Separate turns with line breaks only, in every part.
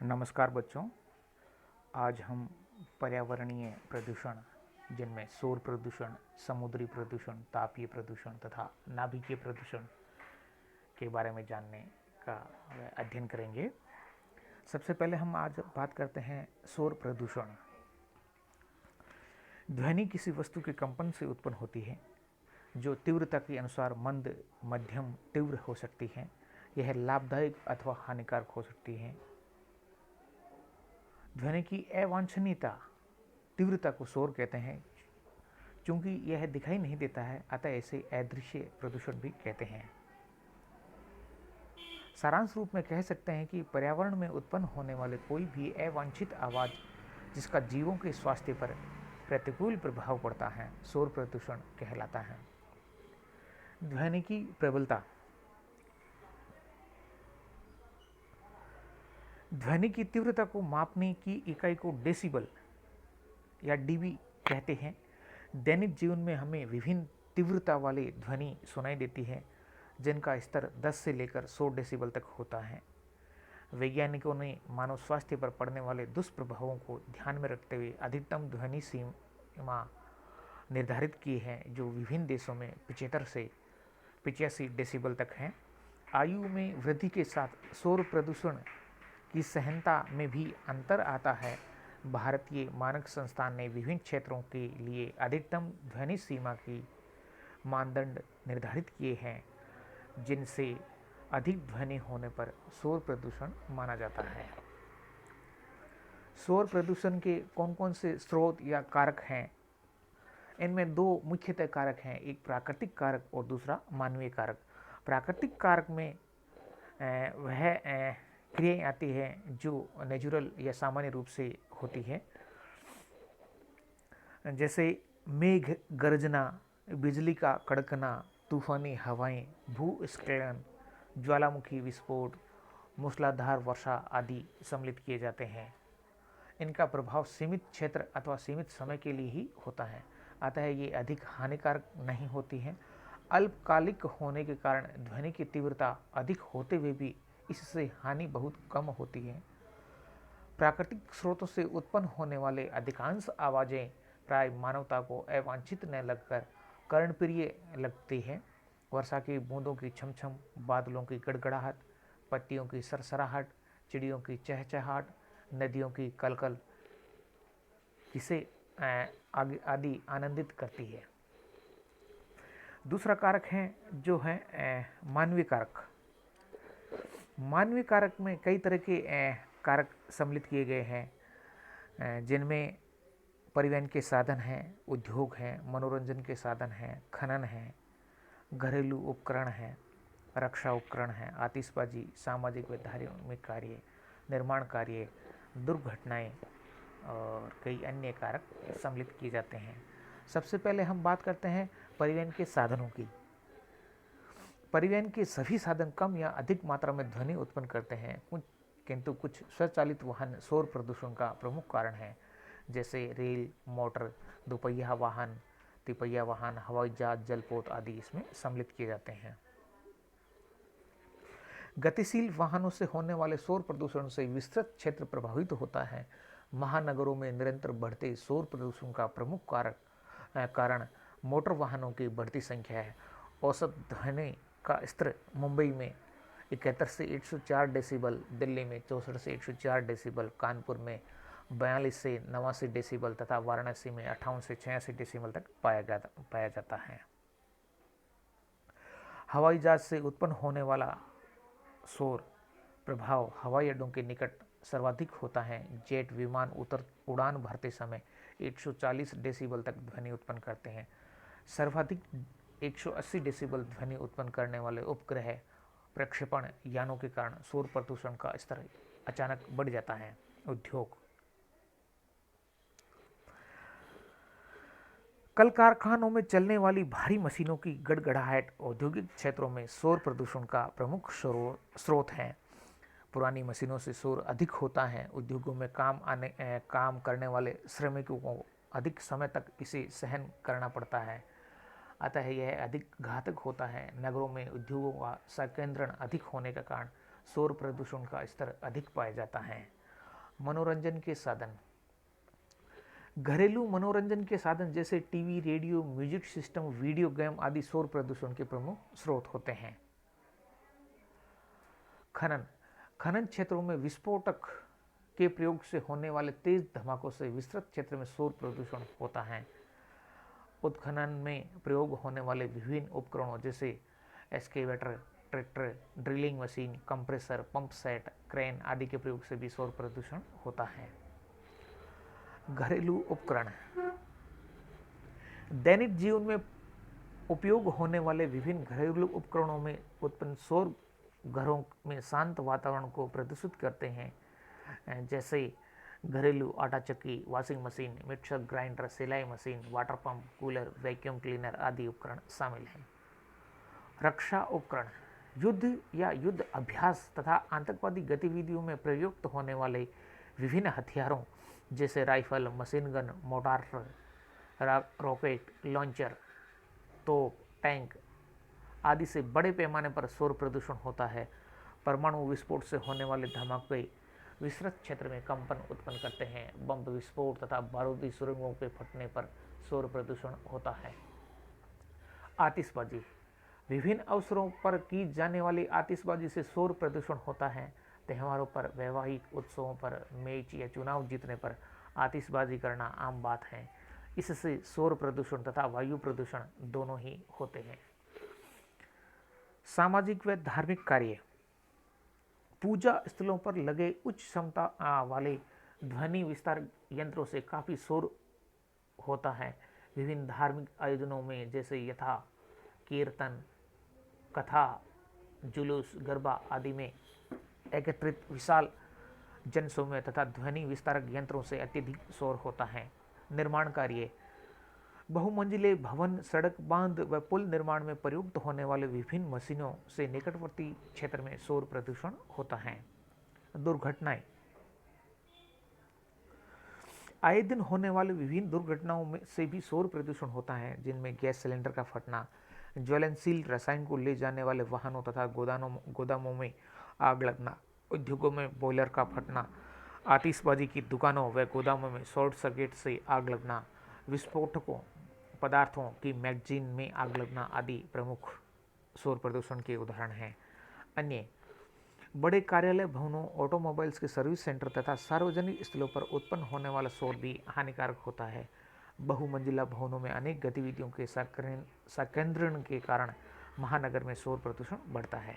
नमस्कार बच्चों। आज हम पर्यावरणीय प्रदूषण जिनमें सौर प्रदूषण, समुद्री प्रदूषण, तापीय प्रदूषण तथा नाभिकीय प्रदूषण के बारे में जानने का अध्ययन करेंगे। सबसे पहले हम आज बात करते हैं सौर प्रदूषण। ध्वनि किसी वस्तु के कंपन से उत्पन्न होती है जो तीव्रता के अनुसार मंद, मध्यम, तीव्र हो सकती है। यह लाभदायक अथवा हानिकारक हो सकती है। ध्वनि की अवांछनीयता तीव्रता को शोर कहते हैं। चूंकि यह दिखाई नहीं देता है, अतः इसे अदृश्य प्रदूषण भी कहते हैं। सारांश रूप में कह सकते हैं कि पर्यावरण में उत्पन्न होने वाले कोई भी अवांछित आवाज जिसका जीवों के स्वास्थ्य पर प्रतिकूल प्रभाव पड़ता है, शोर प्रदूषण कहलाता है। ध्वनि की प्रबलता। ध्वनि की तीव्रता को मापने की इकाई को डेसिबल या डीबी कहते हैं। दैनिक जीवन में हमें विभिन्न तीव्रता वाली ध्वनि सुनाई देती है, जिनका स्तर 10 से लेकर 100 डेसिबल तक होता है। वैज्ञानिकों ने मानव स्वास्थ्य पर पड़ने वाले दुष्प्रभावों को ध्यान में रखते हुए अधिकतम ध्वनि सीमा निर्धारित की है, जो विभिन्न देशों में 75 से 85 डेसिबल तक है। आयु में वृद्धि के साथ शोर प्रदूषण की सहनता में भी अंतर आता है। भारतीय मानक संस्थान ने विभिन्न क्षेत्रों के लिए अधिकतम ध्वनि सीमा की मानदंड निर्धारित किए हैं, जिनसे अधिक ध्वनि होने पर शोर प्रदूषण माना जाता है। शोर प्रदूषण के कौन कौन से स्रोत या कारक हैं? इनमें दो मुख्यतः कारक हैं, एक प्राकृतिक कारक और दूसरा मानवीय कारक। प्राकृतिक कारक में वह क्रियाएं आती हैं जो नेचुरल या सामान्य रूप से होती है, जैसे मेघ गर्जना, बिजली का कड़कना, तूफानी हवाएं, भूस्खलन, ज्वालामुखी विस्फोट, मूसलाधार वर्षा आदि सम्मिलित किए जाते हैं। इनका प्रभाव सीमित क्षेत्र अथवा सीमित समय के लिए ही होता है, अतः ये अधिक हानिकारक नहीं होती हैं। अल्पकालिक होने के कारण ध्वनि की तीव्रता अधिक होते हुए भी इससे हानि बहुत कम होती है। प्राकृतिक स्रोतों से उत्पन्न होने वाले अधिकांश आवाजें प्राय मानवता को अवांछित न लगकर कर्णप्रिय लगती है। वर्षा की बूंदों की छमछम, बादलों की गड़गड़ाहट, पत्तियों की सरसराहट, चिड़ियों की चहचहाट, नदियों की कलकल किसे आदि आनंदित करती है। दूसरा कारक है जो है मानवीय कारक। मानवीय कारक में कई तरह के कारक सम्मिलित किए गए हैं, जिनमें परिवहन के साधन हैं, उद्योग हैं, मनोरंजन के साधन हैं, खनन हैं, घरेलू उपकरण हैं, रक्षा उपकरण हैं, आतिशबाजी, सामाजिक व धार्मिक कार्य, निर्माण कार्य, दुर्घटनाएं और कई अन्य कारक सम्मिलित किए जाते हैं। सबसे पहले हम बात करते हैं परिवहन के साधनों की। परिवहन के सभी साधन कम या अधिक मात्रा में ध्वनि उत्पन्न करते हैं, किंतु कुछ स्वचालित वाहन शोर प्रदूषण का प्रमुख कारण है, जैसे रेल, मोटर, दोपहिया वाहन, तिपहिया वाहन, हवाई जहाज, जलपोत आदि इसमें सम्मिलित किए जाते हैं। गतिशील वाहनों से होने वाले शोर प्रदूषण से विस्तृत क्षेत्र प्रभावित होता है। महानगरों में निरंतर बढ़ते शोर प्रदूषण का प्रमुख कारण मोटर वाहनों की बढ़ती संख्या है। औसत ध्वनि का स्तर मुंबई में 71 से 104 डेसिबल, दिल्ली में 64 से 104 डेसिबल, कानपुर में 42 से 89 डेसिबल तथा वाराणसी में 58 से 86 डेसिबल तक पाया जाता है। हवाई जहाज से उत्पन्न होने वाला शोर प्रभाव हवाई अड्डों के निकट सर्वाधिक होता है। जेट विमान उड़ान भरते समय 140 डेसिबल तक ध्वनि उत्पन्न करते हैं। सर्वाधिक 180 डेसिबल ध्वनि उत्पन्न करने वाले उपग्रह प्रक्षेपण यानों के कारण शोर प्रदूषण का स्तर अचानक बढ़ जाता है। उद्योग। कल कारखानों में चलने वाली भारी मशीनों की गड़गड़ाहट औद्योगिक क्षेत्रों में शोर प्रदूषण का प्रमुख स्रोत है। पुरानी मशीनों से शोर अधिक होता है। उद्योगों में काम करने वाले श्रमिकों को अधिक समय तक इसे सहन करना पड़ता है, अतः यह अधिक घातक होता है। नगरों में उद्योगों का संकेंद्रण अधिक होने के कारण शोर प्रदूषण का स्तर अधिक पाया जाता है। मनोरंजन के साधन। घरेलू मनोरंजन के साधन जैसे TV, radio, music system, video game आदि शोर प्रदूषण के प्रमुख स्रोत होते हैं। खनन। खनन क्षेत्रों में विस्फोटक के प्रयोग से होने वाले तेज धमाकों से विस्तृत क्षेत्र में शोर प्रदूषण होता है। उत्खनन में प्रयोग होने वाले विभिन्न उपकरणों जैसे excavator, tractor, drilling machine, compressor, pump set, crane आदि के प्रयोग से भी शोर प्रदूषण होता है। घरेलू उपकरण। दैनिक जीवन में उपयोग होने वाले विभिन्न घरेलू उपकरणों में उत्पन्न शोर घरों में शांत वातावरण को प्रदूषित करते हैं, जैसे घरेलू आटा चक्की, वॉशिंग मशीन, मिक्सर ग्राइंडर, सिलाई machine, water pump, cooler, vacuum cleaner आदि उपकरण शामिल हैं। रक्षा उपकरण। युद्ध या युद्ध अभ्यास तथा आतंकवादी गतिविधियों में प्रयुक्त होने वाले विभिन्न हथियारों जैसे rifle, machine gun, mortar, rocket launcher, तोप, टैंक आदि से बड़े पैमाने पर शोर प्रदूषण होता है। परमाणु विस्फोट से होने वाले धमाके विस्तृत क्षेत्र में कंपन उत्पन्न करते हैं। बम विस्फोट तथा बारूदी सुरंगों के फटने पर शोर प्रदूषण होता है। आतिशबाजी। विभिन्न अवसरों पर की जाने वाली आतिशबाजी से शोर प्रदूषण होता है। त्योहारों पर, वैवाहिक उत्सवों पर, मैच या चुनाव जीतने पर आतिशबाजी करना आम बात है। इससे शोर प्रदूषण तथा वायु प्रदूषण दोनों ही होते हैं। सामाजिक व धार्मिक कार्य। पूजा स्थलों पर लगे उच्च क्षमता वाले ध्वनि विस्तार यंत्रों से काफी शोर होता है। विभिन्न धार्मिक आयोजनों में जैसे यथा कीर्तन, कथा, जुलूस, गरबा आदि में एकत्रित विशाल जनसमूह तथा ध्वनि विस्तारक यंत्रों से अत्यधिक शोर होता है। निर्माण कार्य। बहुमंजिले भवन, सड़क, बांध व पुल निर्माण में प्रयुक्त होने वाले विभिन्न मशीनों से निकटवर्ती क्षेत्र में शोर प्रदूषण होता है। दुर्घटनाएं। आए दिन होने वाले विभिन्न दुर्घटनाओं में से भी शोर प्रदूषण होता है, जिनमें गैस सिलेंडर का फटना, ज्वलनशील रसायन को ले जाने वाले वाहनों तथा गोदामों में आग लगना, उद्योगों में बॉयलर का फटना, आतिशबाजी की दुकानों व गोदामों में शॉर्ट सर्किट से आग लगना, विस्फोटकों पदार्थों की मैगजीन में आग लगना आदि प्रमुख शोर प्रदूषण के उदाहरण हैं। अन्य बड़े कार्यालय भवनों, ऑटोमोबाइल्स के सर्विस सेंटर तथा सार्वजनिक स्थलों पर उत्पन्न होने वाला शोर भी हानिकारक होता है। बहुमंजिला भवनों में अनेक गतिविधियों के संकेंद्रण के कारण महानगर में शोर प्रदूषण बढ़ता है।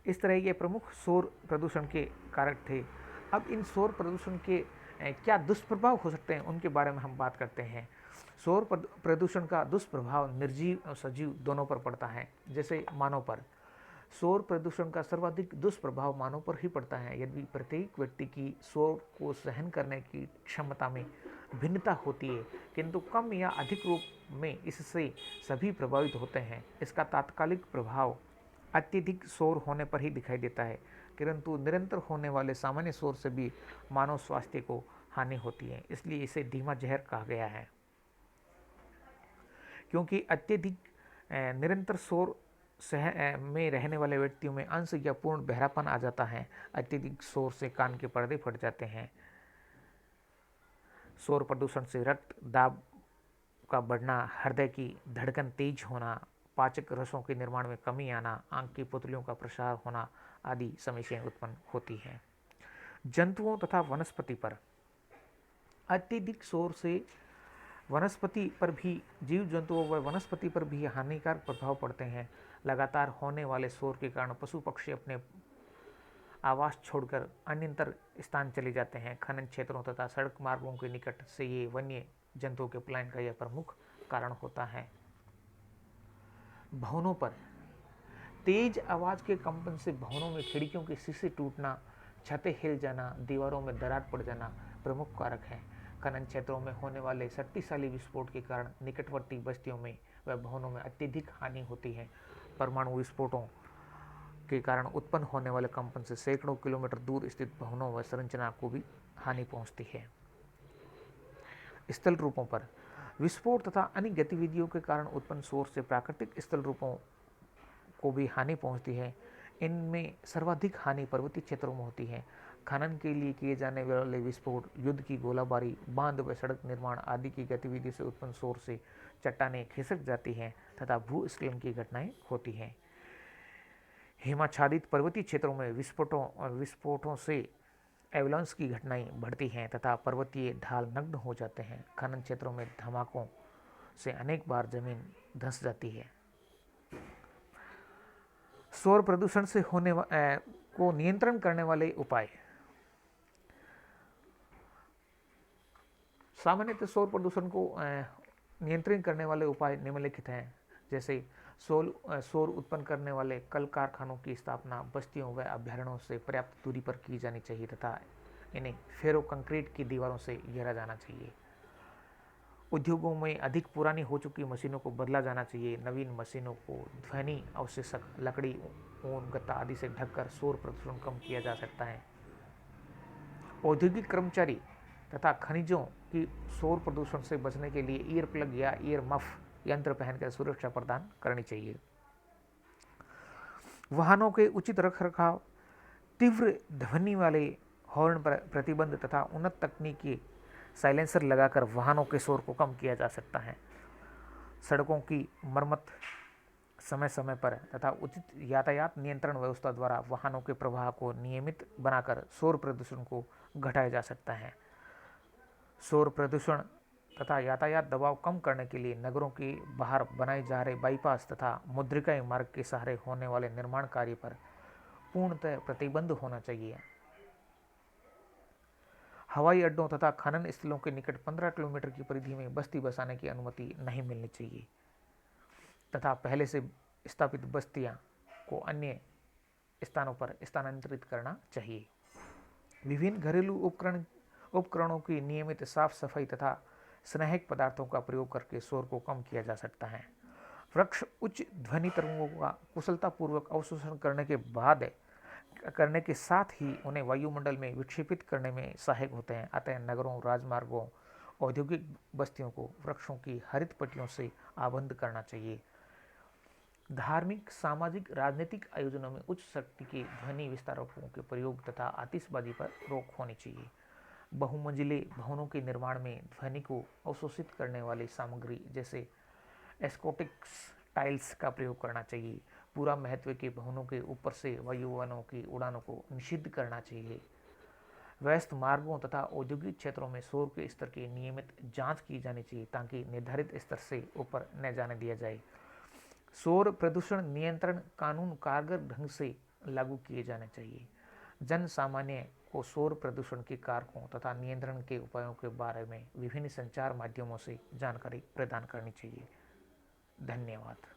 इस तरह के प्रमुख शोर प्रदूषण के कारक थे। अब इन शोर प्रदूषण के क्या दुष्प्रभाव हो सकते हैं उनके बारे में हम बात करते हैं। शोर प्रदूषण का दुष्प्रभाव निर्जीव और सजीव दोनों पर पड़ता है। जैसे मानव पर शोर प्रदूषण का सर्वाधिक दुष्प्रभाव मानव पर ही पड़ता है। यदि प्रत्येक व्यक्ति की शोर को सहन करने की क्षमता में भिन्नता होती है, किंतु कम या अधिक रूप में इससे सभी प्रभावित होते हैं। इसका तात्कालिक प्रभाव अत्यधिक शोर होने पर ही दिखाई देता है, किंतु निरंतर होने वाले सामान्य शोर से भी मानव स्वास्थ्य को हानि होती है। इसलिए इसे धीमा जहर कहा गया है, क्योंकि अत्यधिक निरंतर शोर में रहने वाले व्यक्तियों में अंश या पूर्ण बहरापन आ जाता है। अत्यधिक शोर से कान के पर्दे फट जाते हैं। शोर प्रदूषण से रक्त दाब का बढ़ना, हृदय की धड़कन तेज होना, पाचक रसों के निर्माण में कमी आना, आंख की पुतलियों का प्रसार होना आदि समस्याएं उत्पन्न होती हैं। जंतुओं तथा वनस्पति पर अत्यधिक शोर से वनस्पति पर भी, जीव जंतुओं व वनस्पति पर भी हानिकारक प्रभाव पड़ते हैं। लगातार होने वाले शोर के कारण पशु पक्षी अपने आवास छोड़कर अन्यत्र स्थान चले जाते हैं। खनन क्षेत्रों तथा सड़क मार्गों के निकट से ये वन्य जंतुओं के पलायन का यह प्रमुख कारण होता है। भवनों पर तेज आवाज के कंपन से भवनों में खिड़कियों के शीशे टूटना, छतें हिल जाना, दीवारों में दरार पड़ जाना प्रमुख कारक है। खनन क्षेत्रों में होने वाले शक्तिशाली विस्फोट के कारण निकटवर्ती बस्तियों में व भवनों में अत्यधिक हानि होती है। परमाणु विस्फोटों के कारण उत्पन्न होने वाले कंपन से सैकड़ों किलोमीटर दूर स्थित भवनों व संरचना को भी हानि पहुंचती है। स्थल रूपों पर विस्फोट तथा अन्य गतिविधियों के कारण उत्पन्न शोर से प्राकृतिक स्थल रूपों को भी हानि पहुंचती है। इनमें सर्वाधिक हानि पर्वतीय क्षेत्रों में होती है। खनन के लिए किए जाने वाले विस्फोट, युद्ध की गोलाबारी, बांध व सड़क निर्माण आदि की गतिविधि से उत्पन्न शोर से चट्टानें खिसक जाती हैं तथा भूस्खलन की घटनाएं होती हैं। हिमाच्छादित पर्वतीय क्षेत्रों में विस्फोटों से एवलांस की घटनाएं बढ़ती हैं तथा पर्वतीय ढाल नग्न हो जाते हैं। खनन क्षेत्रों में धमाकों से अनेक बार जमीन धंस जाती है। शोर प्रदूषण से होने को नियंत्रण करने वाले उपाय। सामान्यतः शोर प्रदूषण को नियंत्रित करने वाले उपाय निम्नलिखित हैं, जैसे शोर उत्पन्न करने वाले कल कारखानों की स्थापना बस्तियों व अभ्यारण्यों से पर्याप्त दूरी पर की जानी चाहिए तथा इन्हें फेरो कंक्रीट की दीवारों से घेरा जाना चाहिए। उद्योगों में अधिक पुरानी हो चुकी मशीनों को बदला जाना चाहिए। नवीन मशीनों को ध्वनि अवशेषक, लकड़ी, ऊन, गत्ता आदि से ढककर शोर प्रदूषण कम किया जा सकता है। औद्योगिक कर्मचारी तथा खनिजों की शोर प्रदूषण से बचने के लिए ईयर प्लग या ईयर मफ यंत्र पहनकर सुरक्षा प्रदान करनी चाहिए। वाहनों के उचित रखरखाव, तीव्र ध्वनि वाले हॉर्न पर प्रतिबंध तथा उन्नत तकनीकी साइलेंसर लगाकर वाहनों के शोर को कम किया जा सकता है। सड़कों की मरम्मत समय समय पर तथा उचित यातायात नियंत्रण व्यवस्था द्वारा वाहनों के प्रवाह को नियमित बनाकर शोर प्रदूषण को घटाया जा सकता है। शोर प्रदूषण तथा यातायात दबाव कम करने के लिए नगरों के बाहर बनाए जा रहे बाईपास तथा मुद्रिकाएं मार्ग के सहारे होने वाले निर्माण कार्य पर पूर्णतः प्रतिबंध होना चाहिए। हवाई अड्डों तथा खनन स्थलों के निकट 15 किलोमीटर की परिधि में बस्ती बसाने की अनुमति नहीं मिलनी चाहिए तथा पहले से स्थापित बस्तियां को अन्य स्थानों पर स्थानांतरित करना चाहिए। विभिन्न घरेलू उपकरणों की नियमित साफ सफाई तथा स्नेहक पदार्थों का प्रयोग करके शोर को कम किया जा सकता है। वृक्ष उच्च ध्वनि तरंगों का कुशलतापूर्वक अवशोषण करने के साथ ही उन्हें वायुमंडल में विक्षेपित करने में सहायक होते हैं। अतः नगरों, राजमार्गों, औद्योगिक बस्तियों को वृक्षों की हरित पट्टियों से आबद्ध करना चाहिए। धार्मिक, सामाजिक, राजनीतिक आयोजनों में उच्च शक्ति के ध्वनि विस्तारकों के प्रयोग तथा आतिशबाजी पर रोक होनी चाहिए। बहुमंजिले भवनों के निर्माण में ध्वनि को अवशोषित करने वाली सामग्री जैसे एस्कोटिक्स टाइल्स का प्रयोग करना चाहिए। पूरा महत्व के भवनों के ऊपर से वायुयानों की उड़ानों को निषिद्ध करना चाहिए। व्यस्त मार्गों तथा औद्योगिक क्षेत्रों में शोर के स्तर की नियमित जांच की जानी चाहिए ताकि निर्धारित स्तर से ऊपर न जाने दिया जाए। शोर प्रदूषण नियंत्रण कानून कारगर ढंग से लागू किए जाने चाहिए। जन सामान्य को शोर प्रदूषण के कारकों तथा नियंत्रण के उपायों के बारे में विभिन्न संचार माध्यमों से जानकारी प्रदान करनी चाहिए। धन्यवाद।